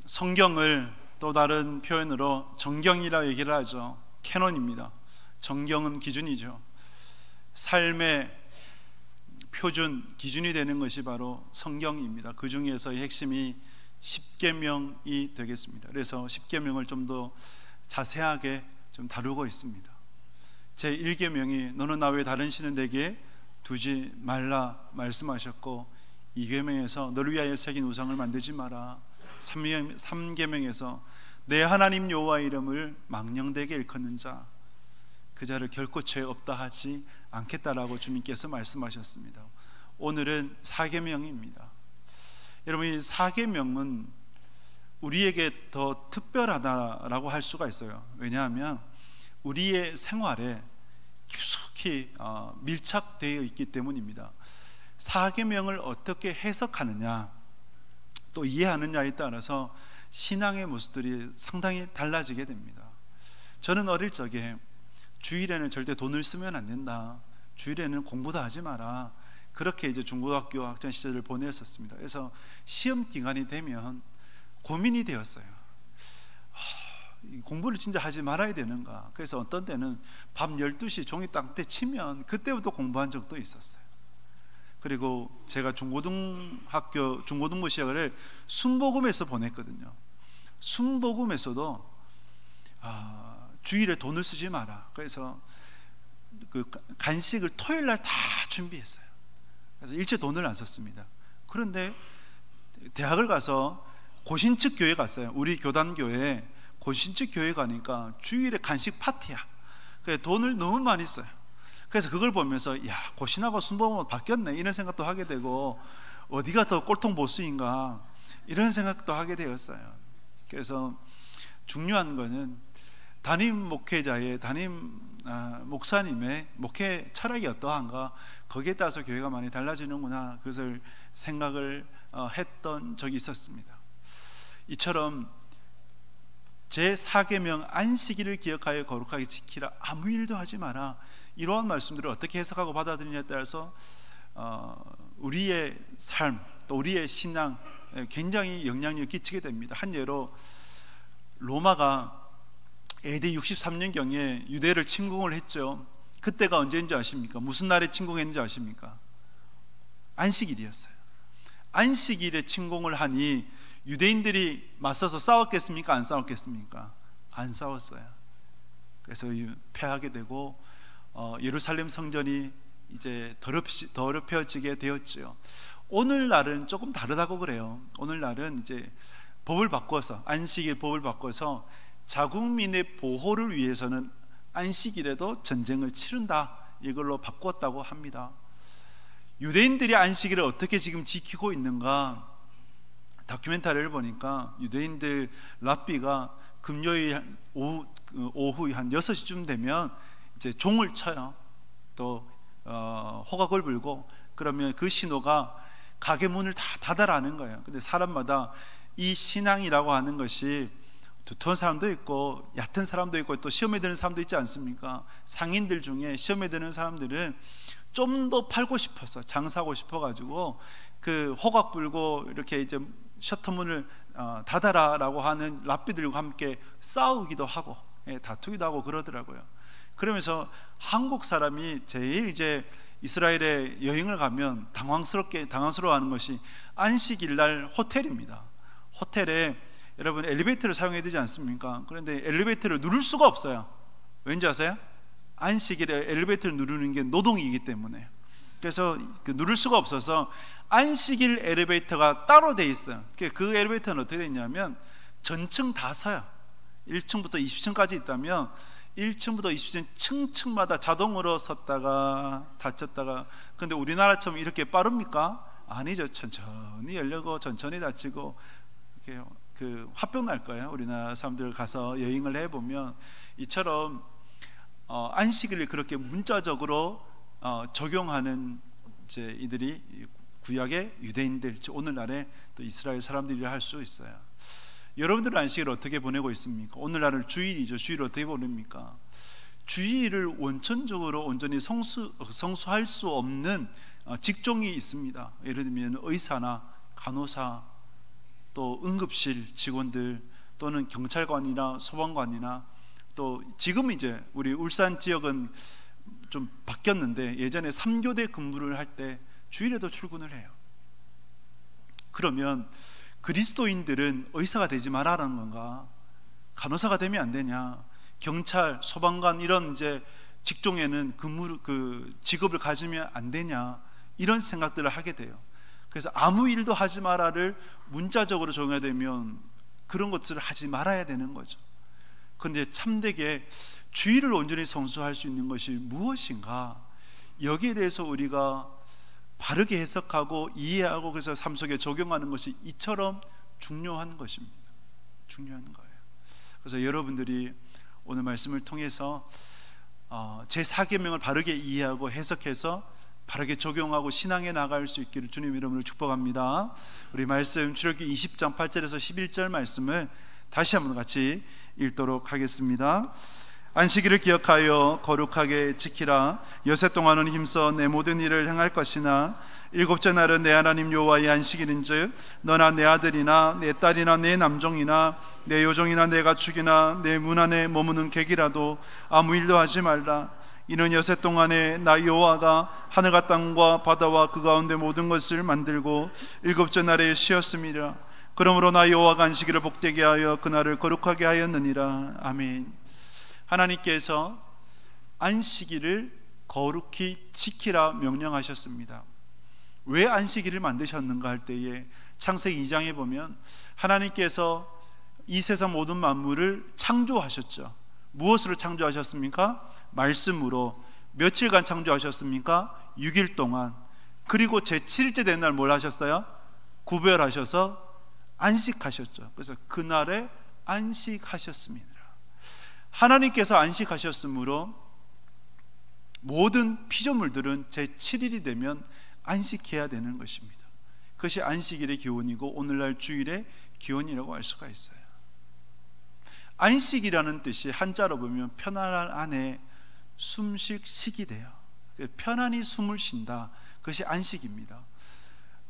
성경을 또 다른 표현으로 정경이라 얘기를 하죠. 캐논입니다. 정경은 기준이죠. 삶의 표준, 기준이 되는 것이 바로 성경입니다. 그 중에서의 핵심이 십계명이 되겠습니다. 그래서 십계명을 좀 더 자세하게 좀 다루고 있습니다. 제1계명이 너는 나 외에 다른 신은 내게 두지 말라 말씀하셨고, 2계명에서 너를 위하여 새긴 우상을 만들지 마라. 3계명에서 내 하나님 여호와의 이름을 망령되게 일컫는 자 그 자를 결코 죄 없다 하지 않겠다라고 주님께서 말씀하셨습니다. 오늘은 4계명입니다. 여러분, 이 4계명은 우리에게 더 특별하다라고 할 수가 있어요. 왜냐하면 우리의 생활에 깊숙이 밀착되어 있기 때문입니다. 4계명을 어떻게 해석하느냐 또 이해하느냐에 따라서 신앙의 모습들이 상당히 달라지게 됩니다. 저는 어릴 적에 주일에는 절대 돈을 쓰면 안 된다, 주일에는 공부도 하지 마라, 그렇게 이제 중고등학교 학창 시절을 보냈었습니다. 그래서 시험 기간이 되면 고민이 되었어요. 공부를 진짜 하지 말아야 되는가. 그래서 어떤 때는 밤 12시 종이 땅때 치면 그때부터 공부한 적도 있었어요. 그리고 제가 중고등부 시작을 순복음에서 보냈거든요. 순복음에서도 주일에 돈을 쓰지 마라. 그래서 그 간식을 토요일날 다 준비했어요. 그래서 일체 돈을 안 썼습니다. 그런데 대학을 가서 고신측 교회 갔어요. 우리 교단교회 고신측 교회 가니까 주일에 간식 파티야. 그래서 돈을 너무 많이 써요. 그래서 그걸 보면서 야, 고신하고 순복음은 바뀌었네 이런 생각도 하게 되고, 어디가 더 꼴통 보수인가 이런 생각도 하게 되었어요. 그래서 중요한 거는 담임 목회자의 목사님의 목회 철학이 어떠한가, 거기에 따라서 교회가 많이 달라지는구나, 그것을 생각을 했던 적이 있었습니다. 이처럼 제4계명 안식일을 기억하여 거룩하게 지키라, 아무 일도 하지 마라, 이러한 말씀들을 어떻게 해석하고 받아들이냐에 따라서 우리의 삶 또 우리의 신앙 굉장히 영향력을 끼치게 됩니다. 한 예로 로마가 AD 63년경에 유대를 침공을 했죠. 그때가 언제인지 아십니까? 무슨 날에 침공했는지 아십니까? 안식일이었어요. 안식일에 침공을 하니 유대인들이 맞서서 싸웠겠습니까? 안 싸웠겠습니까? 안 싸웠어요. 그래서 패하게 되고 예루살렘 성전이 이제 더럽혀지게 되었죠. 오늘날은 조금 다르다고 그래요. 오늘날은 이제 법을 바꿔서, 안식일 법을 바꿔서 자국민의 보호를 위해서는 안식일에도 전쟁을 치른다, 이걸로 바꿨다고 합니다. 유대인들이 안식일을 어떻게 지금 지키고 있는가, 다큐멘터리를 보니까 유대인들 랍비가 금요일 오후 한 6시쯤 되면 이제 종을 쳐요. 또 호각을 불고, 그러면 그 신호가 가게 문을 다 닫아라는 거예요. 근데 사람마다 이 신앙이라고 하는 것이 두터운 사람도 있고 얕은 사람도 있고 또 시험에 드는 사람도 있지 않습니까? 상인들 중에 시험에 드는 사람들은 좀 더 팔고 싶어서, 장사하고 싶어가지고 그 호각 불고 이렇게 이제 셔터문을 닫아라라고 하는 랍비들과 함께 싸우기도 하고 다투기도 하고 그러더라고요. 그러면서 한국 사람이 제일 이제 이스라엘에 여행을 가면 당황스러워하는 것이 안식일 날 호텔입니다. 호텔에 여러분 엘리베이터를 사용해야 되지 않습니까? 그런데 엘리베이터를 누를 수가 없어요. 왠지 아세요? 안식일에 엘리베이터를 누르는 게 노동이기 때문에. 그래서 누를 수가 없어서 안식일 엘리베이터가 따로 돼 있어요. 그 엘리베이터는 어떻게 되냐면 전층 다 서요. 1층부터 20층까지 있다면 1층부터 20층 층층마다 자동으로 섰다가 닫혔다가. 근데 우리나라처럼 이렇게 빠릅니까? 아니죠. 천천히 열려고 천천히 닫히고, 이렇게 그 화병 날 거예요. 우리나라 사람들 가서 여행을 해보면 이처럼 안식일을 그렇게 문자적으로 적용하는 이제 이들이 구약의 유대인들, 오늘날의 또 이스라엘 사람들이라 할 수 있어요. 여러분들은 안식일을 어떻게 보내고 있습니까? 오늘날은 주일이죠. 주일을 어떻게 보냅니까? 주일을 원천적으로 온전히 성수할 수 없는 직종이 있습니다. 예를 들면 의사나 간호사, 또 응급실 직원들, 또는 경찰관이나 소방관이나, 또 지금 이제 우리 울산 지역은 좀 바뀌었는데 예전에 3교대 근무를 할 때 주일에도 출근을 해요. 그러면 그리스도인들은 의사가 되지 말아라는 건가? 간호사가 되면 안 되냐? 경찰, 소방관 이런 이제 직종에는 직업을 가지면 안 되냐? 이런 생각들을 하게 돼요. 그래서 아무 일도 하지 마라를 문자적으로 적용해야 되면 그런 것들을 하지 말아야 되는 거죠. 그런데 참되게 주의를 온전히 성수할 수 있는 것이 무엇인가? 여기에 대해서 우리가 바르게 해석하고 이해하고 그래서 삶 속에 적용하는 것이 이처럼 중요한 것입니다. 중요한 거예요. 그래서 여러분들이 오늘 말씀을 통해서 제4계명을 바르게 이해하고 해석해서 바르게 적용하고 신앙에 나갈 수 있기를 주님 이름으로 축복합니다. 우리 말씀 출애굽기 20장 8절에서 11절 말씀을 다시 한번 같이 읽도록 하겠습니다. 안식일을 기억하여 거룩하게 지키라. 여세 동안은 힘써 내 모든 일을 행할 것이나 일곱째 날은 내 하나님 여호와의 안식일인즉 너나 내 아들이나 내 딸이나 내 남종이나 내 여종이나 내 가축이나 내 문 안에 머무는 객이라도 아무 일도 하지 말라. 이는 여세 동안에 나 여호와가 하늘과 땅과 바다와 그 가운데 모든 것을 만들고 일곱째 날에 쉬었음이라. 그러므로 나 여호와가 안식일을 복되게 하여 그날을 거룩하게 하였느니라. 아멘. 하나님께서 안식일을 거룩히 지키라 명령하셨습니다. 왜 안식일을 만드셨는가 할 때에 창세기 2장에 보면 하나님께서 이 세상 모든 만물을 창조하셨죠. 무엇으로 창조하셨습니까? 말씀으로. 며칠간 창조하셨습니까? 6일 동안. 그리고 제7일째 된 날 뭘 하셨어요? 구별하셔서 안식하셨죠. 그래서 그날에 안식하셨습니다. 하나님께서 안식하셨으므로 모든 피조물들은 제7일이 되면 안식해야 되는 것입니다. 그것이 안식일의 기원이고 오늘날 주일의 기원이라고 할 수가 있어요. 안식이라는 뜻이 한자로 보면 편안한 안에 숨쉴 식이 돼요. 편안히 숨을 쉰다. 그것이 안식입니다.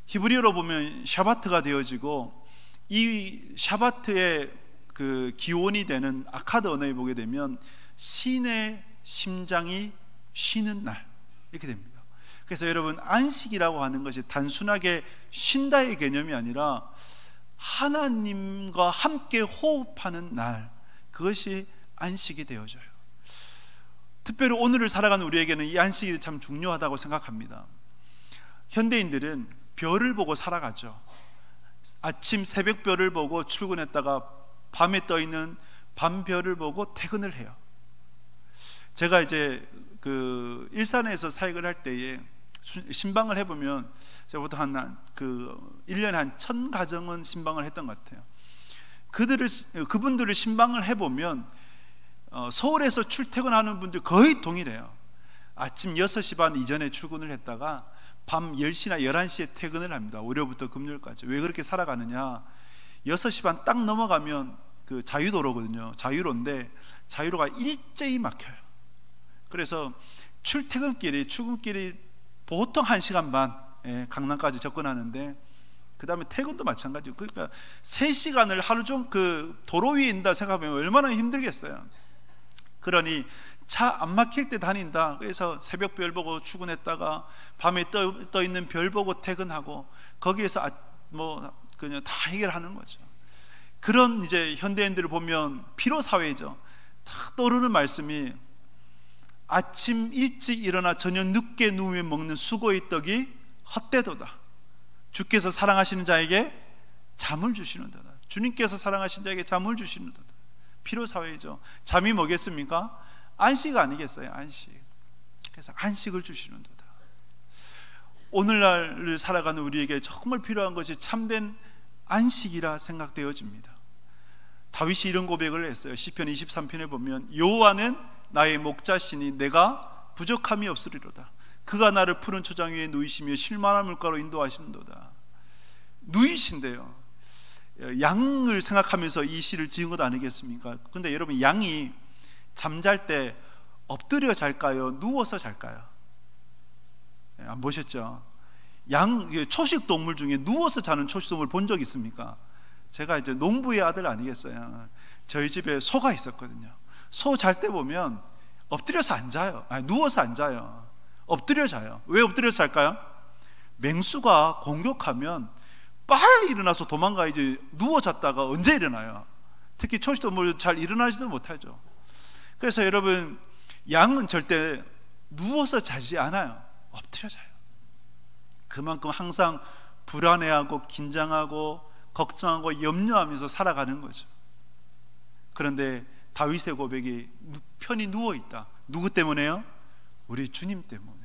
히브리어로 보면 샤바트가 되어지고 이 샤바트의 그 기원이 되는 아카드 언어에 보게 되면 신의 심장이 쉬는 날 이렇게 됩니다. 그래서 여러분 안식이라고 하는 것이 단순하게 쉰다의 개념이 아니라 하나님과 함께 호흡하는 날, 그것이 안식이 되어져요. 특별히 오늘을 살아가는 우리에게는 이 안식일이 참 중요하다고 생각합니다. 현대인들은 별을 보고 살아가죠. 아침 새벽별을 보고 출근했다가 밤에 떠있는 밤별을 보고 퇴근을 해요. 제가 이제 그 일산에서 사역을 할 때에 신방을 해보면 제가 보통 한 1년에 한 1000가정은 신방을 했던 것 같아요. 그분들을 신방을 해보면 서울에서 출퇴근하는 분들 거의 동일해요. 아침 6시 반 이전에 출근을 했다가 밤 10시나 11시에 퇴근을 합니다. 월요일부터 금요일까지. 왜 그렇게 살아가느냐, 6시 반 딱 넘어가면 그 자유도로거든요. 자유로인데 자유로가 일제히 막혀요. 그래서 출퇴근길이 보통 1시간 반 강남까지 접근하는데 그 다음에 퇴근도 마찬가지고, 그러니까 3시간을 하루 종일 그 도로 위에 있다 생각하면 얼마나 힘들겠어요. 그러니 차 안 막힐 때 다닌다. 그래서 새벽 별 보고 출근했다가 밤에 떠 있는 별 보고 퇴근하고 거기에서 그냥 다 해결하는 거죠. 그런 이제 현대인들을 보면 피로 사회죠. 다 떠오르는 말씀이 아침 일찍 일어나 저녁 늦게 누우면 먹는 수고의 떡이 헛되도다. 주께서 사랑하시는 자에게 잠을 주시는도다. 주님께서 사랑하신 자에게 잠을 주시는도다. 피로 사회죠. 잠이 뭐겠습니까? 안식 아니겠어요? 안식. 그래서 안식을 주시는도다. 오늘날을 살아가는 우리에게 정말 필요한 것이 참된 안식이라 생각되어집니다. 다윗이 이런 고백을 했어요. 시편 23편에 보면 여호와는 나의 목자시니 내가 부족함이 없으리로다. 그가 나를 푸른 초장 위에 누이시며 실만한 물가로 인도하시는도다. 누이신데요, 양을 생각하면서 이 시를 지은 것 아니겠습니까? 그런데 여러분, 양이 잠잘 때 엎드려 잘까요? 누워서 잘까요? 안 보셨죠? 초식 동물 중에 누워서 자는 초식 동물 본 적 있습니까? 제가 이제 농부의 아들 아니겠어요. 저희 집에 소가 있었거든요. 소 잘 때 보면 엎드려서 안 자요. 아니, 누워서 안 자요. 엎드려 자요. 왜 엎드려서 잘까요? 맹수가 공격하면 빨리 일어나서 도망가야지 누워 잤다가 언제 일어나요? 특히 초시도 뭐 잘 일어나지도 못하죠. 그래서 여러분, 양은 절대 누워서 자지 않아요. 엎드려 자요. 그만큼 항상 불안해하고 긴장하고 걱정하고 염려하면서 살아가는 거죠. 그런데 다윗의 고백이 편히 누워있다. 누구 때문에요? 우리 주님 때문에.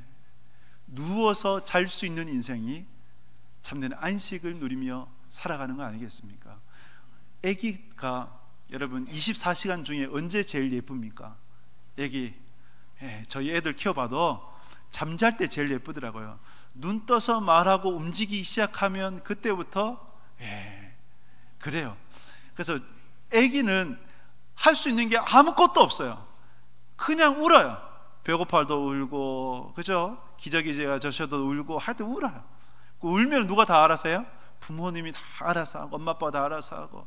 누워서 잘 수 있는 인생이 참된 안식을 누리며 살아가는 거 아니겠습니까? 아기가 여러분 24시간 중에 언제 제일 예쁩니까? 아기, 저희 애들 키워봐도 잠잘 때 제일 예쁘더라고요. 눈 떠서 말하고 움직이기 시작하면 그때부터 그래요. 그래서 아기는 할 수 있는 게 아무것도 없어요. 그냥 울어요. 배고파도 울고, 그죠? 기저귀가 젖어도 울고, 할 때 울어요. 울면 누가 다 알아서 해요? 부모님이 다 알아서 하고, 엄마 아빠가 다 알아서 하고.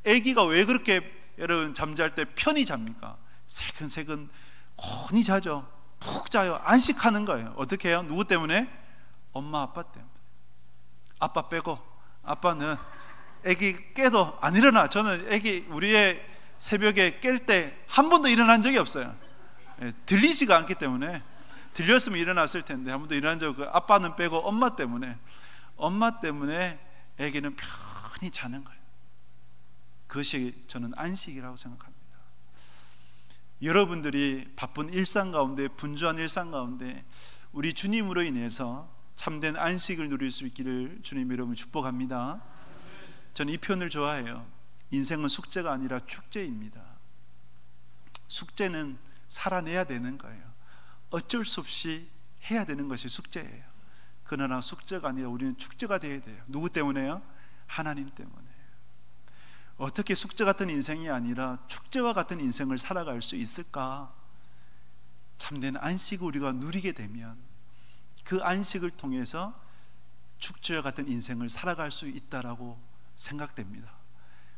아기가 왜 그렇게 여러분 잠잘 때 편히 잡니까? 새근새근 곤히 자죠. 푹 자요. 안식하는 거예요. 어떻게 해요? 누구 때문에? 엄마 아빠 때문에. 아빠 빼고. 아빠는 아기 깨도 안 일어나. 저는 아기 우리 애 새벽에 깰 때 한 번도 일어난 적이 없어요. 들리지가 않기 때문에. 들렸으면 일어났을 텐데 한 번도 일어난 적이 없고, 아빠는 빼고 엄마 때문에 아기는 편히 자는 거예요. 그것이 저는 안식이라고 생각합니다. 여러분들이 바쁜 일상 가운데, 분주한 일상 가운데 우리 주님으로 인해서 참된 안식을 누릴 수 있기를 주님 여러분 축복합니다. 저는 이 표현을 좋아해요. 인생은 숙제가 아니라 축제입니다. 숙제는 살아내야 되는 거예요. 어쩔 수 없이 해야 되는 것이 숙제예요. 그러나 숙제가 아니라 우리는 축제가 되어야 돼요. 누구 때문에요? 하나님 때문에. 어떻게 숙제 같은 인생이 아니라 축제와 같은 인생을 살아갈 수 있을까? 참된 안식을 우리가 누리게 되면 그 안식을 통해서 축제와 같은 인생을 살아갈 수 있다라고 생각됩니다.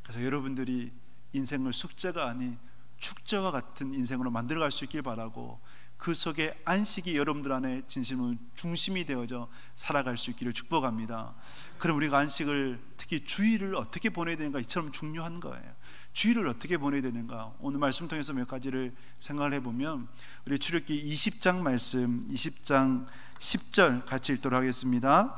그래서 여러분들이 인생을 숙제가 아닌 축제와 같은 인생으로 만들어갈 수 있길 바라고, 그 속에 안식이 여러분들 안에 진심으로 중심이 되어져 살아갈 수 있기를 축복합니다. 그럼 우리가 안식을, 특히 주일을 어떻게 보내야 되는가, 이처럼 중요한 거예요. 주일을 어떻게 보내야 되는가, 오늘 말씀 통해서 몇 가지를 생각을 해보면, 우리 출애굽기 20장 말씀 20장 10절 같이 읽도록 하겠습니다.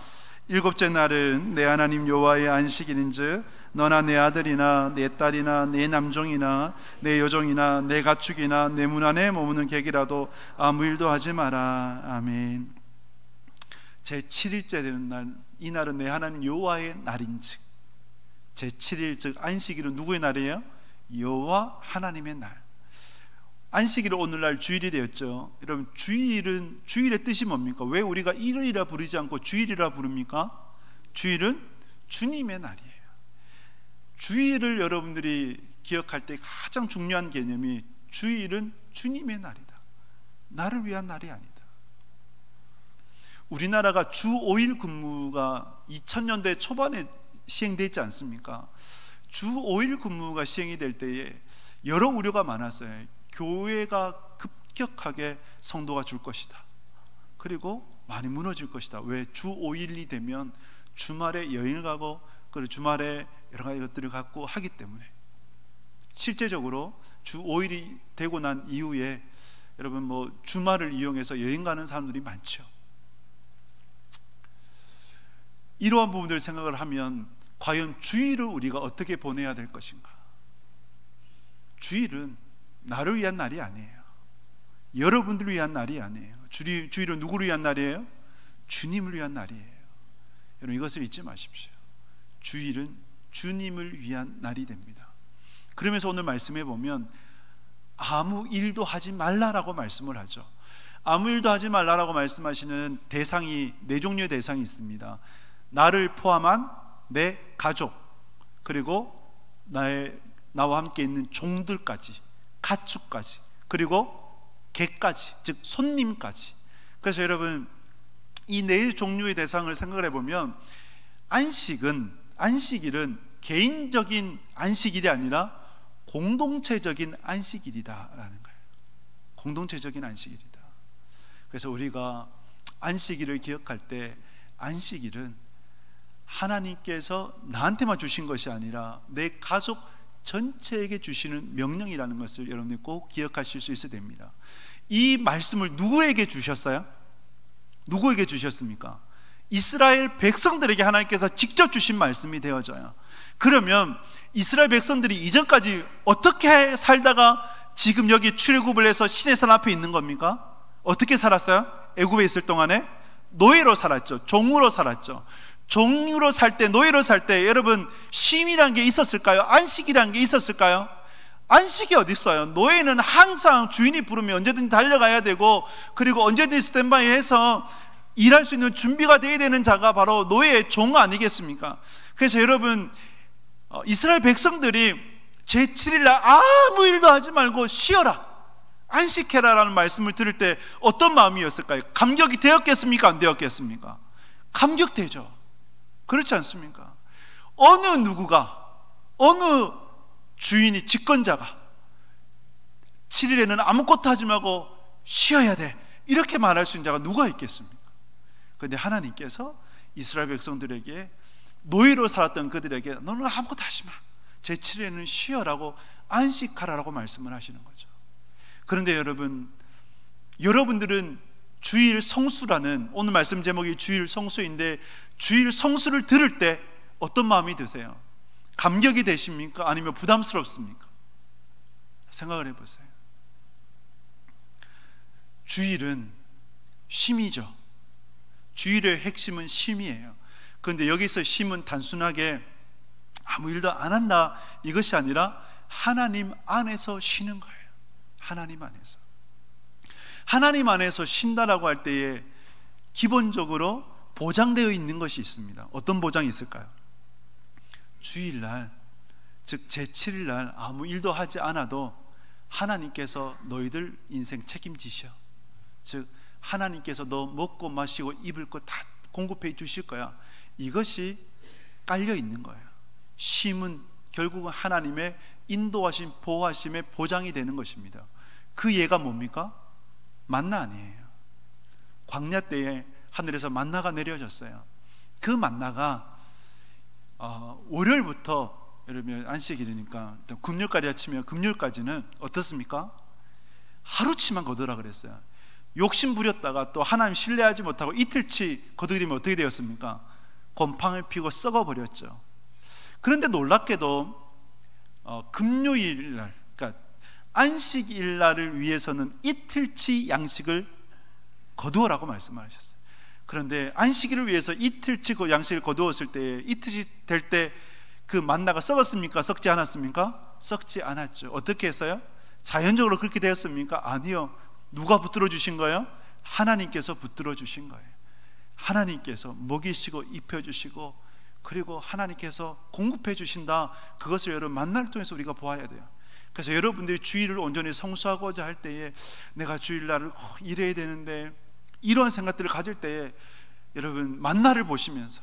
일곱째 날은 내 하나님 여호와의 안식일인즉 너나 내 아들이나 내 딸이나 내 남종이나 내 여종이나 내 가축이나 내 문 안에 머무는 객이라도 아무 일도 하지 마라. 아멘. 제 7일째 되는 날, 이 날은 내 하나님 여호와의 날인즉, 제 7일 즉 안식일은 누구의 날이에요? 여호와 하나님의 날. 안식일은 오늘날 주일이 되었죠. 여러분, 주일의 뜻이 뭡니까? 왜 우리가 일요일이라 부르지 않고 주일이라 부릅니까? 주일은 주님의 날이에요. 주일을 여러분들이 기억할 때 가장 중요한 개념이, 주일은 주님의 날이다. 나를 위한 날이 아니다. 우리나라가 주 5일 근무가 2000년대 초반에 시행되지 않습니까? 주 5일 근무가 시행이 될 때에 여러 우려가 많았어요. 교회가 급격하게 성도가 줄 것이다. 그리고 많이 무너질 것이다. 왜? 주 5일이 되면 주말에 여행을 가고, 그리고 주말에 여러 가지 것들을 갖고 하기 때문에. 실제적으로 주 5일이 되고 난 이후에 여러분 뭐 주말을 이용해서 여행 가는 사람들이 많죠. 이러한 부분들을 생각을 하면 과연 주일을 우리가 어떻게 보내야 될 것인가? 주일은 나를 위한 날이 아니에요. 여러분들을 위한 날이 아니에요. 주일은 누구를 위한 날이에요? 주님을 위한 날이에요. 여러분, 이것을 잊지 마십시오. 주일은 주님을 위한 날이 됩니다. 그러면서 오늘 말씀해 보면 아무 일도 하지 말라라고 말씀을 하죠. 아무 일도 하지 말라라고 말씀하시는 대상이, 네 종류의 대상이 있습니다. 나를 포함한 내 가족, 그리고 나와 함께 있는 종들까지, 가축까지, 그리고 개까지, 즉 손님까지. 그래서 여러분, 이 네 종류의 대상을 생각을 해보면 안식일은 개인적인 안식일이 아니라 공동체적인 안식일이다라는 거예요. 공동체적인 안식일이다. 그래서 우리가 안식일을 기억할 때 안식일은 하나님께서 나한테만 주신 것이 아니라 내 가족 전체에게 주시는 명령이라는 것을 여러분들이 꼭 기억하실 수 있어야 됩니다. 이 말씀을 누구에게 주셨어요? 누구에게 주셨습니까? 이스라엘 백성들에게 하나님께서 직접 주신 말씀이 되어져요. 그러면 이스라엘 백성들이 이전까지 어떻게 살다가 지금 여기 출애굽을 해서 시내산 앞에 있는 겁니까? 어떻게 살았어요? 애굽에 있을 동안에 노예로 살았죠. 종으로 살았죠. 종으로 살 때, 노예로 살 때 여러분 쉼이란 게 있었을까요? 안식이란 게 있었을까요? 안식이 어디 있어요? 노예는 항상 주인이 부르면 언제든지 달려가야 되고, 그리고 언제든지 스탠바이 해서 일할 수 있는 준비가 되어야 되는 자가 바로 노예의 종 아니겠습니까? 그래서 여러분 이스라엘 백성들이 제7일날 아무 일도 하지 말고 쉬어라, 안식해라 라는 말씀을 들을 때 어떤 마음이었을까요? 감격이 되었겠습니까? 안 되었겠습니까? 감격되죠. 그렇지 않습니까? 어느 누구가, 어느 주인이, 집권자가 7일에는 아무것도 하지 말고 쉬어야 돼 이렇게 말할 수 있는 자가 누가 있겠습니까? 그런데 하나님께서 이스라엘 백성들에게, 노예로 살았던 그들에게 너는 아무것도 하지 마, 제7일에는 쉬어라고, 안식하라라고 말씀을 하시는 거죠. 그런데 여러분들은 주일 성수라는, 오늘 말씀 제목이 주일 성수인데 주일 성수를 들을 때 어떤 마음이 드세요? 감격이 되십니까? 아니면 부담스럽습니까? 생각을 해보세요. 주일은 쉼이죠. 주일의 핵심은 쉼이에요. 그런데 여기서 쉼은 단순하게 아무 일도 안 한다 이것이 아니라 하나님 안에서 쉬는 거예요. 하나님 안에서. 하나님 안에서 쉰다라고 할 때에 기본적으로 보장되어 있는 것이 있습니다. 어떤 보장이 있을까요? 주일날, 즉 제7일날 아무 일도 하지 않아도 하나님께서 너희들 인생 책임지셔. 즉 하나님께서 너 먹고 마시고 입을 것 다 공급해 주실 거야. 이것이 깔려 있는 거예요. 쉼은 결국은 하나님의 인도하심, 보호하심의 보장이 되는 것입니다. 그 예가 뭡니까? 만나 아니에요. 광야 때에 하늘에서 만나가 내려졌어요. 그 만나가 월요일부터, 여러분 안식일이니까 금요일까지 아침이면 금요일까지는 어떻습니까? 하루치만 거두라 그랬어요. 욕심 부렸다가 또 하나님 신뢰하지 못하고 이틀치 거두게 되면 어떻게 되었습니까? 곰팡이 피고 썩어버렸죠. 그런데 놀랍게도 금요일날, 그러니까 안식일날을 위해서는 이틀치 양식을 거두어라고 말씀하셨어요. 그런데 안식일을 위해서 이틀치 그 양식을 거두었을 때, 이틀치 될 때 그 만나가 썩었습니까? 썩지 않았습니까? 썩지 않았죠. 어떻게 했어요? 자연적으로 그렇게 되었습니까? 아니요. 누가 붙들어 주신 거예요? 하나님께서 붙들어 주신 거예요. 하나님께서 먹이시고 입혀주시고, 그리고 하나님께서 공급해 주신다. 그것을 여러분 만나를 통해서 우리가 보아야 돼요. 그래서 여러분들이 주일을 온전히 성수하고자 할 때에 내가 주일날을 일해야 되는데, 이런 생각들을 가질 때에 여러분 만나를 보시면서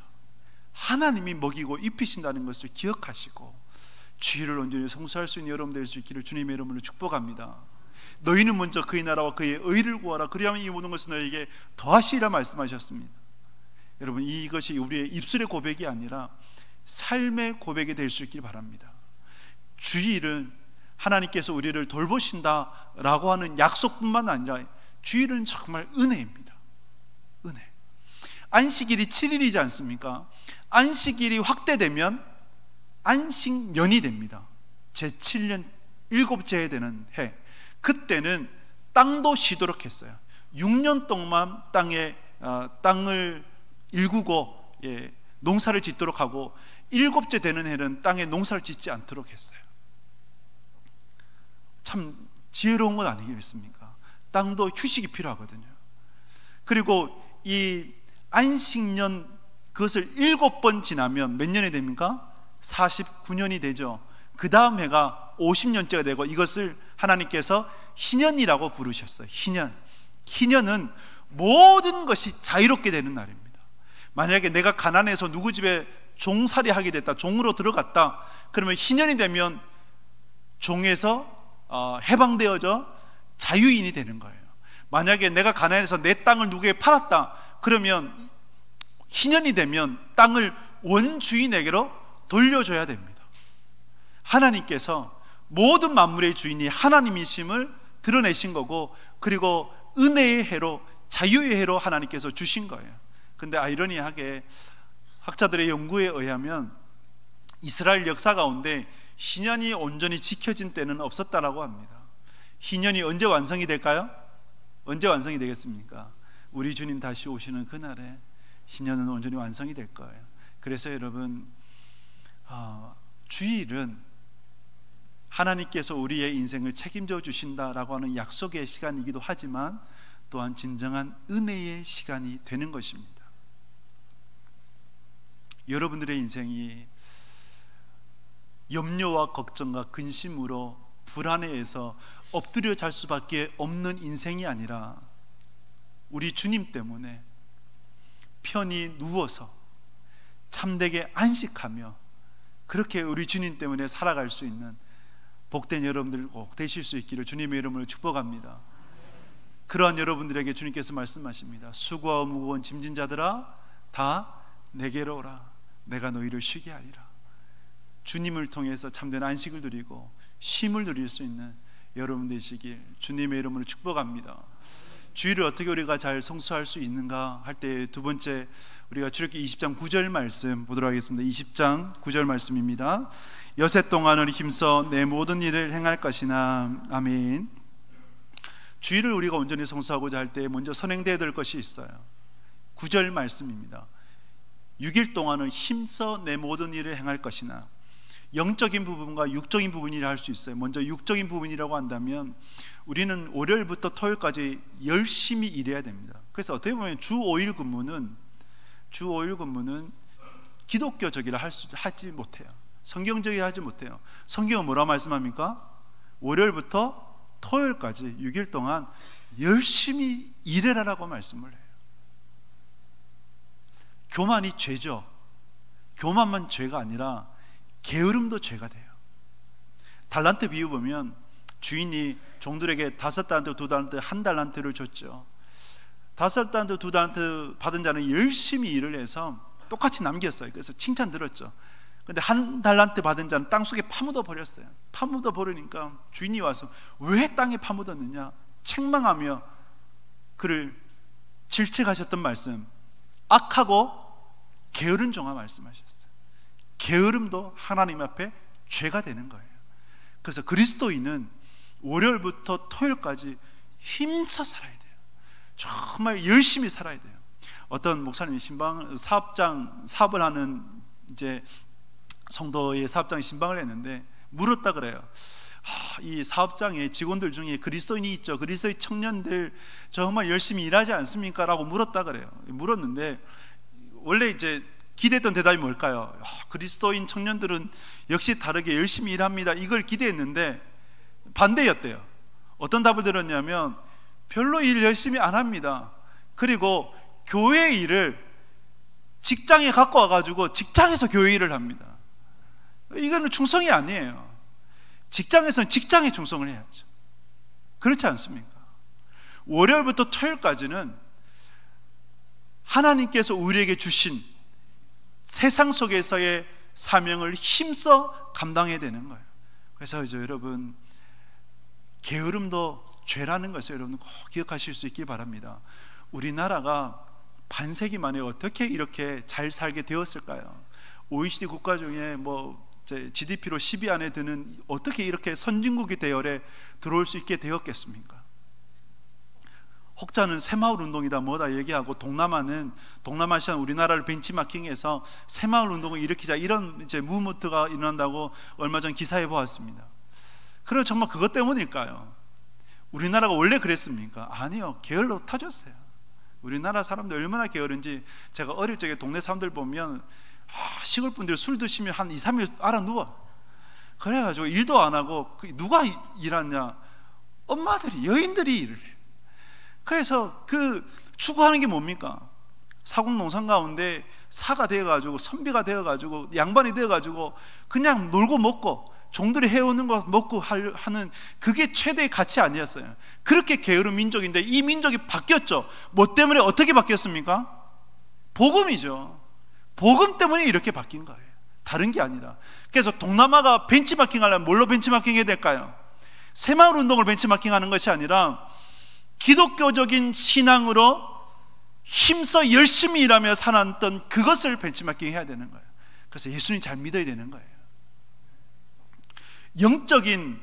하나님이 먹이고 입히신다는 것을 기억하시고 주일을 온전히 성수할 수 있는 여러분 될 수 있기를 주님의 이름으로 축복합니다. 너희는 먼저 그의 나라와 그의 의를 구하라. 그리하면 이 모든 것을 너희에게 더하시리라 말씀하셨습니다. 여러분 이것이 우리의 입술의 고백이 아니라 삶의 고백이 될 수 있길 바랍니다. 주일은 하나님께서 우리를 돌보신다라고 하는 약속뿐만 아니라 주일은 정말 은혜입니다. 은혜. 안식일이 7일이지 않습니까? 안식일이 확대되면 안식년이 됩니다. 제7년 7째 해 되는 해, 그때는 땅도 쉬도록 했어요. 6년 동안 땅을 일구고 농사를 짓도록 하고, 7째 되는 해는 땅에 농사를 짓지 않도록 했어요. 참 지혜로운 건 아니겠습니까? 땅도 휴식이 필요하거든요. 그리고 이 안식년, 그것을 7번 지나면 몇 년이 됩니까? 49년이 되죠. 그 다음 해가 50년째가 되고, 이것을 하나님께서 희년이라고 부르셨어요. 희년. 희년은 모든 것이 자유롭게 되는 날입니다. 만약에 내가 가난해서 누구 집에 종살이 하게 됐다, 종으로 들어갔다. 그러면 희년이 되면 종에서 해방되어져 자유인이 되는 거예요. 만약에 내가 가난해서 내 땅을 누구에게 팔았다, 그러면 희년이 되면 땅을 원주인에게로 돌려줘야 됩니다. 하나님께서 모든 만물의 주인이 하나님이심을 드러내신 거고, 그리고 은혜의 해로, 자유의 해로 하나님께서 주신 거예요. 근데 아이러니하게 학자들의 연구에 의하면 이스라엘 역사 가운데 희년이 온전히 지켜진 때는 없었다라고 합니다. 희년이 언제 완성이 될까요? 언제 완성이 되겠습니까? 우리 주님 다시 오시는 그날에 희년은 온전히 완성이 될 거예요. 그래서 여러분, 주일은 하나님께서 우리의 인생을 책임져 주신다라고 하는 약속의 시간이기도 하지만 또한 진정한 은혜의 시간이 되는 것입니다. 여러분들의 인생이 염려와 걱정과 근심으로 불안해해서 엎드려 잘 수밖에 없는 인생이 아니라 우리 주님 때문에 편히 누워서 참되게 안식하며 그렇게 우리 주님 때문에 살아갈 수 있는 복된 여러분들 꼭 되실 수 있기를 주님의 이름으로 축복합니다. 그러한 여러분들에게 주님께서 말씀하십니다. 수고하고 무거운 짐진 자들아 다 내게로 오라. 내가 너희를 쉬게 하리라. 주님을 통해서 참된 안식을 누리고 쉼을 누릴 수 있는 여러분 되시길 주님의 이름으로 축복합니다. 주일을 어떻게 우리가 잘 성수할 수 있는가 할 때 두 번째, 우리가 출애굽기 20장 9절 말씀 보도록 하겠습니다. 20장 9절 말씀입니다. 여세 동안을 힘써 내 모든 일을 행할 것이나. 아멘. 주일을 우리가 온전히 성수하고자 할 때 먼저 선행되어야 될 것이 있어요. 9절 말씀입니다. 6일 동안은 힘써 내 모든 일을 행할 것이나. 영적인 부분과 육적인 부분이라 할 수 있어요. 먼저 육적인 부분이라고 한다면 우리는 월요일부터 토요일까지 열심히 일해야 됩니다. 그래서 어떻게 보면 주 5일 근무는 기독교적이라 하지 못해요. 성경적이라 하지 못해요. 성경은 뭐라 말씀합니까? 월요일부터 토요일까지 6일 동안 열심히 일해라라고 말씀을 해요. 교만이 죄죠. 교만만 죄가 아니라 게으름도 죄가 돼요. 달란트 비유 보면 주인이 종들에게 5달란트, 2달란트, 1달란트를 줬죠. 5달란트, 2달란트 받은 자는 열심히 일을 해서 똑같이 남겼어요. 그래서 칭찬 들었죠. 근데 1달란트 받은 자는 땅속에 파묻어 버렸어요. 파묻어 버리니까 주인이 와서 왜 땅에 파묻었느냐 책망하며 그를 질책하셨던 말씀, 악하고 게으른 종아 말씀하셨어요. 게으름도 하나님 앞에 죄가 되는 거예요. 그래서 그리스도인은 월요일부터 토요일까지 힘써 살아야 돼요. 정말 열심히 살아야 돼요. 어떤 목사님이 사업을 하는 이제 성도의 사업장 신방을 했는데 물었다 그래요. 이 사업장에 직원들 중에 그리스도인이 있죠. 그리스도의 청년들 정말 열심히 일하지 않습니까? 라고 물었다 그래요. 물었는데 원래 이제 기대했던 대답이 뭘까요? 그리스도인 청년들은 역시 다르게 열심히 일합니다. 이걸 기대했는데 반대였대요. 어떤 답을 들었냐면 별로 일 열심히 안 합니다. 그리고 교회 일을 직장에 갖고 와가지고 직장에서 교회 일을 합니다. 이거는 충성이 아니에요. 직장에서는 직장에 충성을 해야죠. 그렇지 않습니까? 월요일부터 토요일까지는 하나님께서 우리에게 주신 세상 속에서의 사명을 힘써 감당해야 되는 거예요. 그래서 이제 여러분, 게으름도 죄라는 것을 여러분 꼭 기억하실 수 있길 바랍니다. 우리나라가 반세기 만에 어떻게 이렇게 잘 살게 되었을까요? OECD 국가 중에 GDP로 10위 안에 드는, 어떻게 이렇게 선진국의 대열에 들어올 수 있게 되었겠습니까? 혹자는 새마을 운동이다 뭐다 얘기하고, 동남아시아는 우리나라를 벤치마킹해서 새마을 운동을 일으키자, 이런 이제 무브먼트가 일어난다고 얼마 전 기사에 보았습니다. 그럼 정말 그것 때문일까요? 우리나라가 원래 그랬습니까? 아니요, 게을러 터졌어요. 우리나라 사람들 얼마나 게으른지, 제가 어릴 적에 동네 사람들 보면 시골 분들 술 드시면 한 2, 3일 알아 누워. 그래가지고 일도 안 하고, 누가 일하냐? 엄마들이, 여인들이 일을 해요. 그래서 추구하는 게 뭡니까? 사국 농산 가운데 사가 되어가지고 선비가 되어가지고 양반이 되어가지고 그냥 놀고 먹고 종들이 해오는 거 먹고 하는 그게 최대의 가치 아니었어요. 그렇게 게으른 민족인데 이 민족이 바뀌었죠. 뭐 때문에 어떻게 바뀌었습니까? 복음이죠. 복음 때문에 이렇게 바뀐 거예요. 다른 게 아니다. 그래서 동남아가 벤치마킹 하려면 뭘로 벤치마킹 해야 될까요? 새마을 운동을 벤치마킹 하는 것이 아니라 기독교적인 신앙으로 힘써 열심히 일하며 살았던 그것을 벤치마킹 해야 되는 거예요. 그래서 예수님 잘 믿어야 되는 거예요. 영적인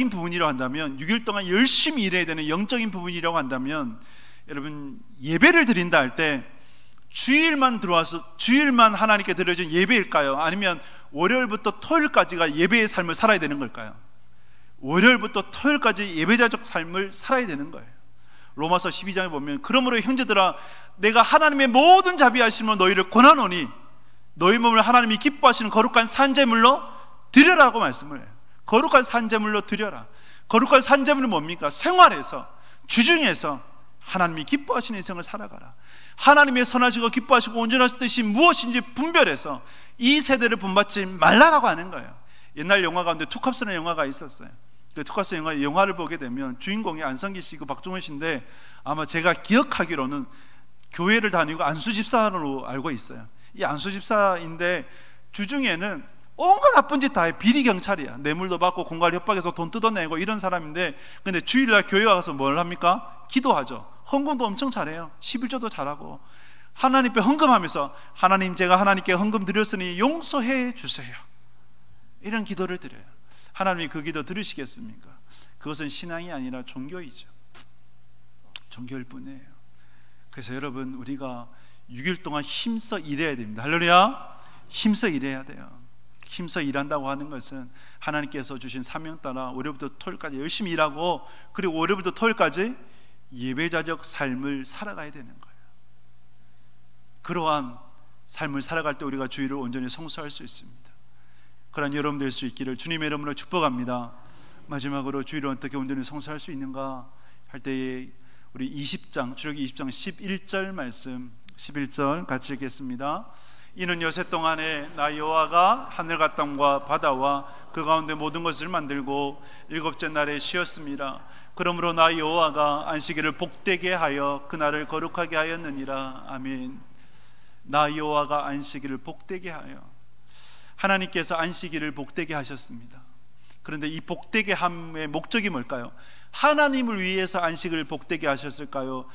부분이라고 한다면 6일 동안 열심히 일해야 되는 영적인 부분이라고 한다면 여러분 예배를 드린다 할 때 주일만 들어와서 주일만 하나님께 드려진 예배일까요? 아니면 월요일부터 토요일까지가 예배의 삶을 살아야 되는 걸까요? 월요일부터 토요일까지 예배자적 삶을 살아야 되는 거예요. 로마서 12장에 보면 그러므로 형제들아 내가 하나님의 모든 자비하심으로 너희를 권하노니 너희 몸을 하나님이 기뻐하시는 거룩한 산제물로 드려라고 말씀을 해요. 거룩한 산제물로 드려라. 거룩한 산제물은 뭡니까? 생활에서 주중에서 하나님이 기뻐하시는 인생을 살아가라. 하나님의 선하시고 기뻐하시고 온전하신 뜻이 무엇인지 분별해서 이 세대를 본받지 말라라고 하는 거예요. 옛날 영화 가운데 투캅스라는 영화가 있었어요. 그 투캅스 영화를 보게 되면 주인공이 안성기 씨고 박종훈 씨인데 아마 제가 기억하기로는 교회를 다니고 안수집사로 알고 있어요. 이 안수집사인데 주중에는 온갖 나쁜 짓 다 해. 비리 경찰이야. 뇌물도 받고 공갈 협박해서 돈 뜯어내고 이런 사람인데 근데 주일날 교회 와서 뭘 합니까? 기도하죠. 헌금도 엄청 잘해요. 11조도 잘하고 하나님 앞에 헌금하면서 하나님 제가 하나님께 헌금 드렸으니 용서해 주세요. 이런 기도를 드려요. 하나님이 그 기도 들으시겠습니까? 그것은 신앙이 아니라 종교이죠. 종교일 뿐이에요. 그래서 여러분 우리가 6일 동안 힘써 일해야 됩니다. 할렐루야. 힘써 일해야 돼요. 힘써 일한다고 하는 것은 하나님께서 주신 사명 따라 월요일부터 토요일까지 열심히 일하고 그리고 월요일부터 토요일까지 예배자적 삶을 살아가야 되는 거예요. 그러한 삶을 살아갈 때 우리가 주일을 온전히 성수할 수 있습니다. 그런 여러분 될 수 있기를 주님의 이름으로 축복합니다. 마지막으로 주일을 어떻게 온전히 성수할 수 있는가 할 때에 우리 20장 출애굽기 20장 11절 말씀 11절 같이 읽겠습니다. 이는 여세 동안에 나 여호와가 하늘과 땅과 바다와 그 가운데 모든 것을 만들고 일곱째 날에 쉬었습니다. 그러므로 나 여호와가 안식일을 복되게 하여 그날을 거룩하게 하였느니라. 아멘. 나 여호와가 안식일을 복되게 하여 하나님께서 안식일을 복되게 하셨습니다. 그런데 이 복되게 함의 목적이 뭘까요? 하나님을 위해서 안식을 복되게 하셨을까요?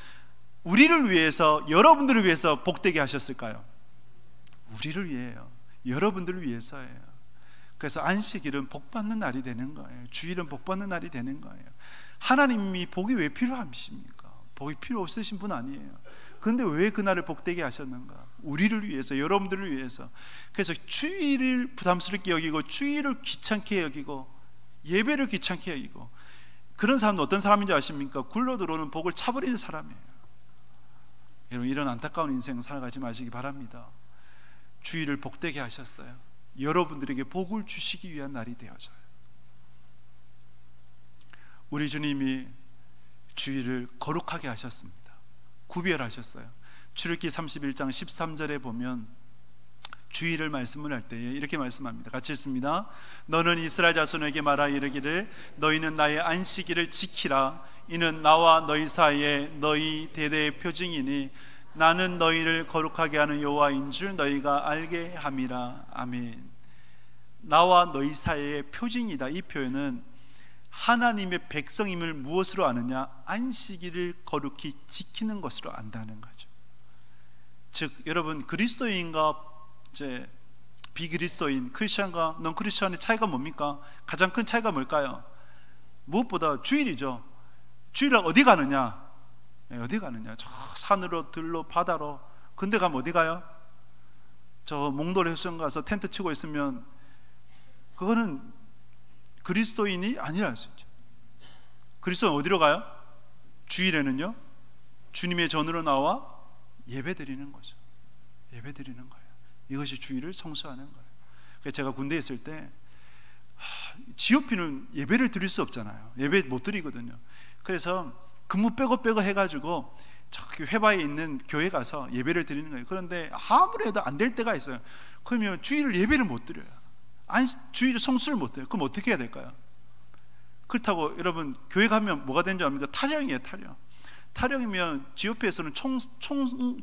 우리를 위해서 여러분들을 위해서 복되게 하셨을까요? 우리를 위해요. 여러분들을 위해서예요. 그래서 안식일은 복받는 날이 되는 거예요. 주일은 복받는 날이 되는 거예요. 하나님이 복이 왜 필요하십니까? 복이 필요 없으신 분 아니에요. 그런데 왜 그날을 복되게 하셨는가? 우리를 위해서, 여러분들을 위해서. 그래서 주일을 부담스럽게 여기고 주일을 귀찮게 여기고 예배를 귀찮게 여기고 그런 사람은 어떤 사람인지 아십니까? 굴러 들어오는 복을 차버리는 사람이에요. 여러분 이런 안타까운 인생 살아가지 마시기 바랍니다. 주일을 복되게 하셨어요. 여러분들에게 복을 주시기 위한 날이 되어져요. 우리 주님이 주일을 거룩하게 하셨습니다. 구별하셨어요. 출애굽기 31장 13절에 보면 주일을 말씀을 할 때에 이렇게 말씀합니다. 같이 읽습니다. 너는 이스라엘 자손에게 말하 이르기를 너희는 나의 안식일을 지키라. 이는 나와 너희 사이에 너희 대대의 표징이니 나는 너희를 거룩하게 하는 여호와인 줄 너희가 알게 함이라. 아멘. 나와 너희 사이의 표징이다. 이 표현은 하나님의 백성임을 무엇으로 아느냐? 안식일을 거룩히 지키는 것으로 안다는 거죠. 즉 여러분 그리스도인과 이제 비그리스도인, 크리스천과 넌 크리스천의 차이가 뭡니까? 가장 큰 차이가 뭘까요? 무엇보다 주일이죠. 주일날 어디 가느냐? 어디 가느냐? 저 산으로 들로 바다로. 근데 가면 어디 가요? 저 몽돌 해수욕장 가서 텐트 치고 있으면 그거는 그리스도인이 아니라 할 수 있죠. 그리스도는 어디로 가요? 주일에는요 주님의 전으로 나와 예배 드리는 거죠. 예배 드리는 거예요. 이것이 주일을 성수하는 거예요. 그래서 제가 군대에 있을 때 GOP는 예배를 드릴 수 없잖아요. 예배 못 드리거든요. 그래서 근무 빼고 해가지고 저기 회바에 있는 교회 가서 예배를 드리는 거예요. 그런데 아무래도 안 될 때가 있어요. 그러면 주일 예배를 못 드려요. 주일 성수를 못 드려요. 그럼 어떻게 해야 될까요? 그렇다고 여러분 교회 가면 뭐가 되는 줄 압니까? 타령이에요. 타령이면 GOP에서는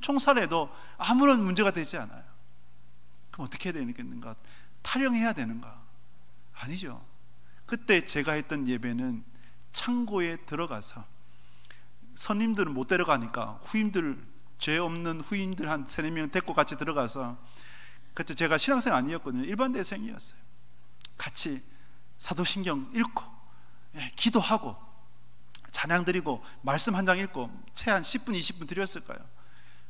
총살해도 아무런 문제가 되지 않아요. 그럼 어떻게 해야 되겠는가? 타령해야 되는가? 아니죠. 그때 제가 했던 예배는 창고에 들어가서, 선임들은 못 데려가니까 후임들, 죄 없는 후임들 한 3-4명 데리고 같이 들어가서, 그때 제가 신앙생 아니었거든요. 일반 대생이었어요. 같이 사도신경 읽고 기도하고 찬양 드리고 말씀 한 장 읽고 채 한 10분 20분 드렸을 거예요.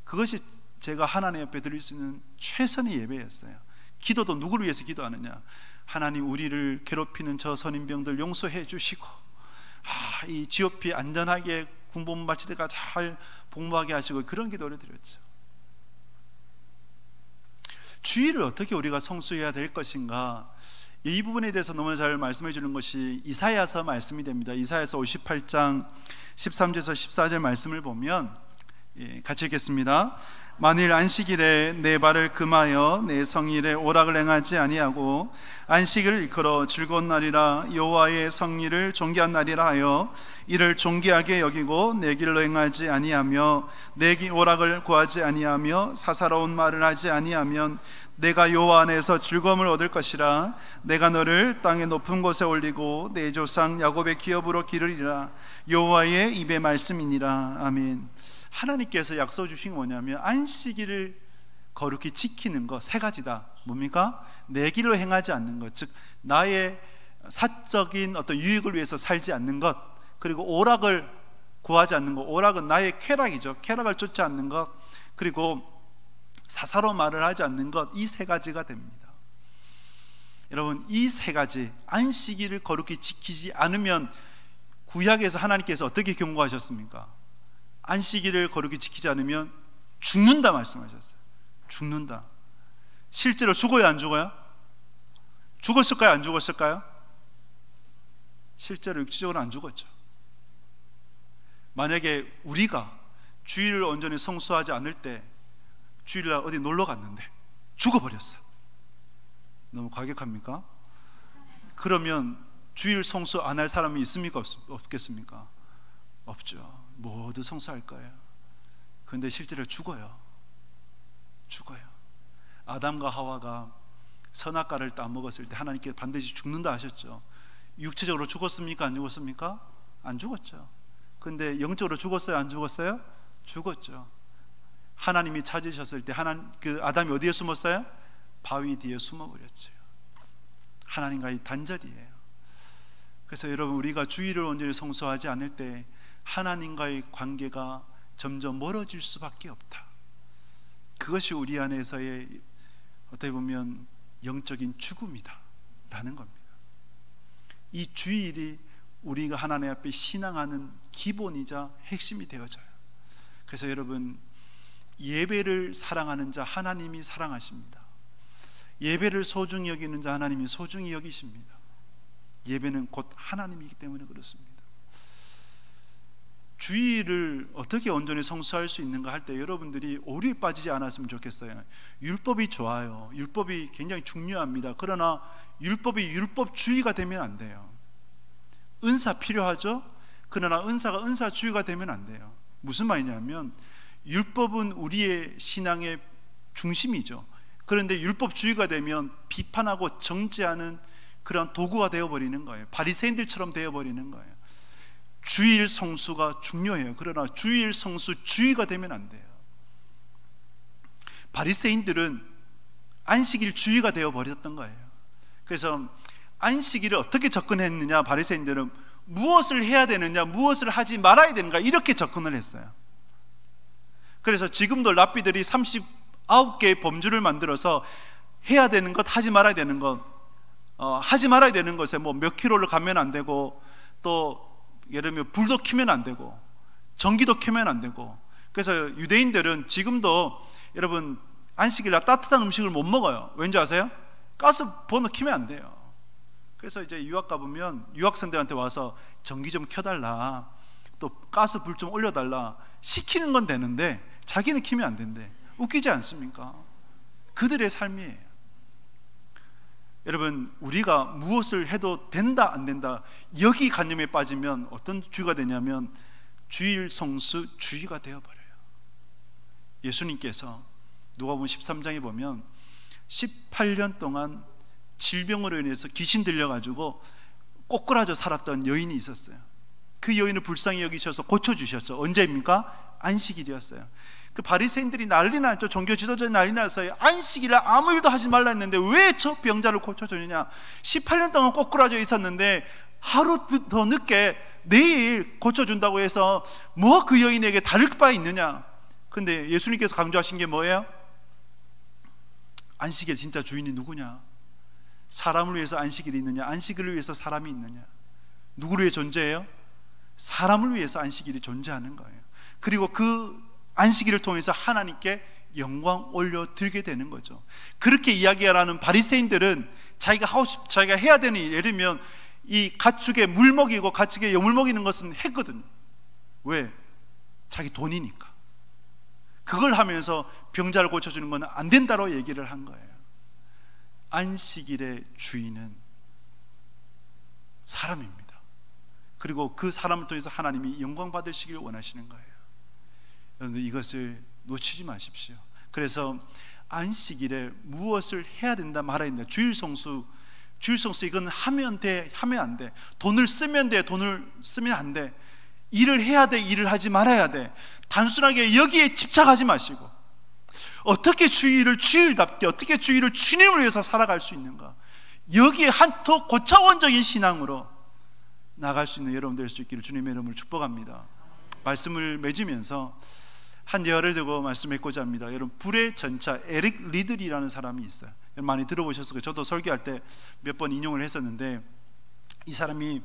그것이 제가 하나님 앞에 드릴 수 있는 최선의 예배였어요. 기도도 누구를 위해서 기도하느냐? 하나님, 우리를 괴롭히는 저 선임병들 용서해 주시고, 이 GOP 안전하게 군복무 마칠 때까지 잘 복무하게 하시고, 그런 기도를 드렸죠. 주일을 어떻게 우리가 성수해야 될 것인가, 이 부분에 대해서 너무나 잘 말씀해 주는 것이 이사야서 말씀이 됩니다. 이사야서 58장 13절에서 14절 말씀을 보면, 같이 읽겠습니다. 만일 안식일에 내 발을 금하여 내 성일에 오락을 행하지 아니하고 안식일을 일컬어 즐거운 날이라 여호와의 성일을 존귀한 날이라 하여 이를 존귀하게 여기고 내 길로 행하지 아니하며 내 오락을 구하지 아니하며 사사로운 말을 하지 아니하면 내가 여호와 안에서 즐거움을 얻을 것이라. 내가 너를 땅의 높은 곳에 올리고 내 조상 야곱의 기업으로 기르리라. 여호와의 입의 말씀이니라. 아멘. 하나님께서 약속 주신 게 뭐냐면 안식일을 거룩히 지키는 것 세 가지다. 뭡니까? 내 길로 행하지 않는 것, 즉 나의 사적인 어떤 유익을 위해서 살지 않는 것, 그리고 오락을 구하지 않는 것. 오락은 나의 쾌락이죠. 쾌락을 쫓지 않는 것, 그리고 사사로운 말을 하지 않는 것. 이 세 가지가 됩니다. 여러분, 이 세 가지, 안식일을 거룩히 지키지 않으면 구약에서 하나님께서 어떻게 경고하셨습니까? 안식일을 거룩히 지키지 않으면 죽는다 말씀하셨어요. 죽는다. 실제로 죽어요, 안 죽어요? 죽었을까요, 안 죽었을까요? 실제로 육체적으로 안 죽었죠. 만약에 우리가 주일을 온전히 성수하지 않을 때, 주일날 어디 놀러 갔는데 죽어버렸어요. 너무 과격합니까? 그러면 주일 성수 안 할 사람이 있습니까, 없겠습니까? 없죠. 모두 성수할 거예요. 그런데 실제로 죽어요. 아담과 하와가 선악과를 따먹었을 때 하나님께서 반드시 죽는다 하셨죠. 육체적으로 죽었습니까, 안 죽었습니까? 안 죽었죠. 그런데 영적으로 죽었어요, 안 죽었어요? 죽었죠. 하나님이 찾으셨을 때 아담이 어디에 숨었어요? 바위 뒤에 숨어버렸죠. 하나님과의 단절이에요. 그래서 여러분, 우리가 주일을 온전히 성수하지 않을 때 하나님과의 관계가 점점 멀어질 수밖에 없다. 그것이 우리 안에서의 어떻게 보면 영적인 죽음이다 라는 겁니다. 이 주일이 우리가 하나님 앞에 신앙하는 기본이자 핵심이 되어져요. 그래서 여러분, 예배를 사랑하는 자 하나님이 사랑하십니다. 예배를 소중히 여기는 자 하나님이 소중히 여기십니다. 예배는 곧 하나님이기 때문에 그렇습니다. 주일을 어떻게 온전히 성수할 수 있는가 할 때 여러분들이 오류에 빠지지 않았으면 좋겠어요. 율법이 좋아요. 율법이 굉장히 중요합니다. 그러나 율법이 율법주의가 되면 안 돼요. 은사 필요하죠? 그러나 은사가 은사주의가 되면 안 돼요. 무슨 말이냐면, 율법은 우리의 신앙의 중심이죠. 그런데 율법주의가 되면 비판하고 정죄하는 그런 도구가 되어버리는 거예요. 바리새인들처럼 되어버리는 거예요. 주일 성수가 중요해요. 그러나 주일 성수주의가 되면 안 돼요. 바리새인들은 안식일 주의가 되어버렸던 거예요. 그래서 안식일을 어떻게 접근했느냐, 바리새인들은 무엇을 해야 되느냐, 무엇을 하지 말아야 되는가, 이렇게 접근을 했어요. 그래서 지금도 랍비들이 39개의 범주를 만들어서 해야 되는 것, 하지 말아야 되는 것, 하지 말아야 되는 것에 뭐 몇 킬로를 가면 안 되고, 또 예를 들면 불도 켜면 안 되고 전기도 켜면 안 되고. 그래서 유대인들은 지금도 여러분 안식일날 따뜻한 음식을 못 먹어요. 왠지 아세요? 가스 버너 켜면 안 돼요. 그래서 이제 유학 가보면 유학생들한테 와서 전기 좀 켜달라, 또 가스 불 좀 올려달라, 시키는 건 되는데 자기는 키면 안 된대. 웃기지 않습니까? 그들의 삶이에요. 여러분, 우리가 무엇을 해도 된다 안 된다, 여기 관념에 빠지면 어떤 주의가 되냐면 주일 성수 주의가 되어버려요. 예수님께서 누가복음 13장에 보면 18년 동안 질병으로 인해서 귀신 들려가지고 꼬꾸라져 살았던 여인이 있었어요. 그 여인을 불쌍히 여기셔서 고쳐주셨죠. 언제입니까? 안식일이었어요. 그 바리새인들이 난리 났죠. 종교 지도자들이 난리 났어요. 안식일에 아무 일도 하지 말라 했는데 왜 저 병자를 고쳐주느냐? 18년 동안 꼬꾸라져 있었는데 하루 더 늦게 내일 고쳐준다고 해서 뭐 그 여인에게 다를 바 있느냐? 근데 예수님께서 강조하신 게 뭐예요? 안식일 진짜 주인이 누구냐? 사람을 위해서 안식일이 있느냐? 안식일을 위해서 사람이 있느냐? 누구를 위해 존재해요? 사람을 위해서 안식일이 존재하는 거예요. 그리고 그 안식일을 통해서 하나님께 영광 올려드리게 되는 거죠. 그렇게 이야기하라는 바리새인들은 자기가 해야 되는 일, 예를 들면 이 가축에 물 먹이고 가축에 여물 먹이는 것은 했거든요. 왜? 자기 돈이니까. 그걸 하면서 병자를 고쳐주는 건 안 된다고 얘기를 한 거예요. 안식일의 주인은 사람입니다. 그리고 그 사람을 통해서 하나님이 영광 받으시길 원하시는 거예요. 여러분들, 이것을 놓치지 마십시오. 그래서 안식일에 무엇을 해야 된다 말아야 된다. 주일 성수 이건 하면 돼, 하면 안 돼. 돈을 쓰면 돼, 돈을 쓰면 안 돼. 일을 해야 돼, 일을 하지 말아야 돼. 단순하게 여기에 집착하지 마시고 어떻게 주일을 주일답게, 어떻게 주일을 주님을 위해서 살아갈 수 있는가, 여기에 한턱 고차원적인 신앙으로 나갈 수 있는 여러분 될 수 있기를 주님의 이름으로 축복합니다. 말씀을 맺으면서 한 예화를 들고 말씀했고자 합니다. 여러분, 불의 전차 에릭 리들이라는 사람이 있어요. 많이 들어보셨을 거예요. 저도 설교할 때 몇 번 인용을 했었는데, 이 사람이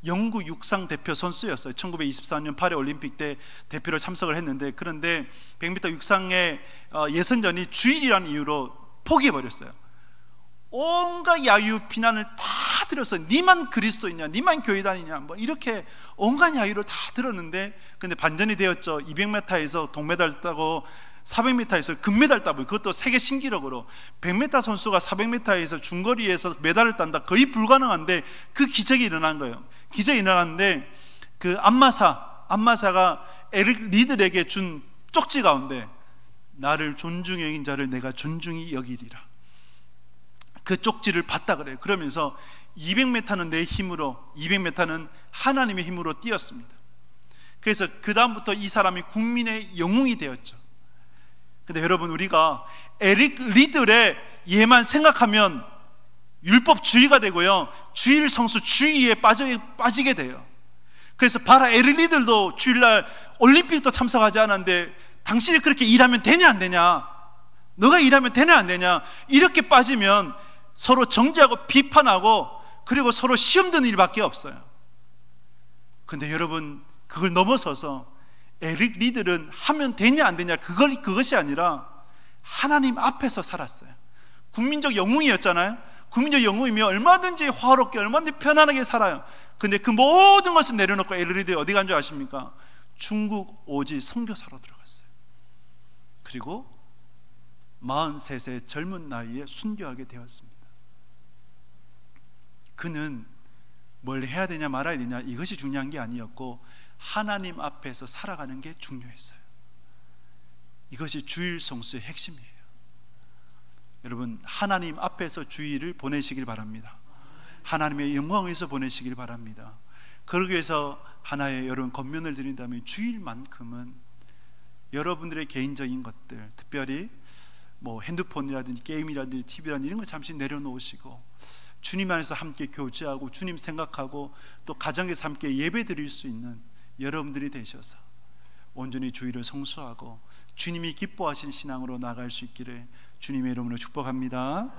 영국 육상 대표 선수였어요. 1924년 파리 올림픽 때 대표로 참석을 했는데, 그런데 100m 육상의 예선전이 주일이라는 이유로 포기해버렸어요. 온갖 야유 비난을 다 들었어요. 니만 그리스도이냐, 니만 교회 다니냐, 뭐 이렇게 온갖 야유를 다 들었는데, 근데 반전이 되었죠. 200m에서 동메달 따고 400m에서 금메달 따고, 그것도 세계 신기록으로. 100m 선수가 400m에서 중거리에서 메달을 딴다, 거의 불가능한데 그 기적이 일어난 거예요. 기적이 일어났는데 그 안마사가 에릭 리들에게 준 쪽지 가운데 나를 존중히 여긴 자를 내가 존중히 여기리라, 그 쪽지를 봤다 그래요. 그러면서 200m는 내 힘으로, 200m는 하나님의 힘으로 뛰었습니다. 그래서 그 다음부터 이 사람이 국민의 영웅이 되었죠. 근데 여러분, 우리가 에릭 리들의 예만 생각하면 율법주의가 되고요, 주일 성수 주의에 빠지게 돼요. 그래서 봐라, 에릭 리들도 주일날 올림픽도 참석하지 않았는데 당신이 그렇게 일하면 되냐 안 되냐, 너가 일하면 되냐 안 되냐, 이렇게 빠지면 서로 정죄하고 비판하고 그리고 서로 시험 드는 일밖에 없어요. 근데 여러분, 그걸 넘어서서 에릭 리들은 하면 되냐 안 되냐, 그것이 아니라 하나님 앞에서 살았어요. 국민적 영웅이었잖아요. 국민적 영웅이면 얼마든지 화롭게, 얼마든지 편안하게 살아요. 근데 그 모든 것을 내려놓고 에릭 리들이 어디 간 줄 아십니까? 중국 오지 선교사로 들어갔어요. 그리고 43세 젊은 나이에 순교하게 되었습니다. 그는 뭘 해야 되냐 말아야 되냐 이것이 중요한 게 아니었고, 하나님 앞에서 살아가는 게 중요했어요. 이것이 주일 성수의 핵심이에요. 여러분, 하나님 앞에서 주일을 보내시길 바랍니다. 하나님의 영광을 위해서 보내시길 바랍니다. 그러기 위해서 하나의 여러분 권면을 드린다면, 주일만큼은 여러분들의 개인적인 것들, 특별히 뭐 핸드폰이라든지 게임이라든지 TV라든지 이런 거 잠시 내려놓으시고 주님 안에서 함께 교제하고 주님 생각하고 또 가정에서 함께 예배 드릴 수 있는 여러분들이 되셔서 온전히 주일을 성수하고 주님이 기뻐하신 신앙으로 나아갈 수 있기를 주님의 이름으로 축복합니다.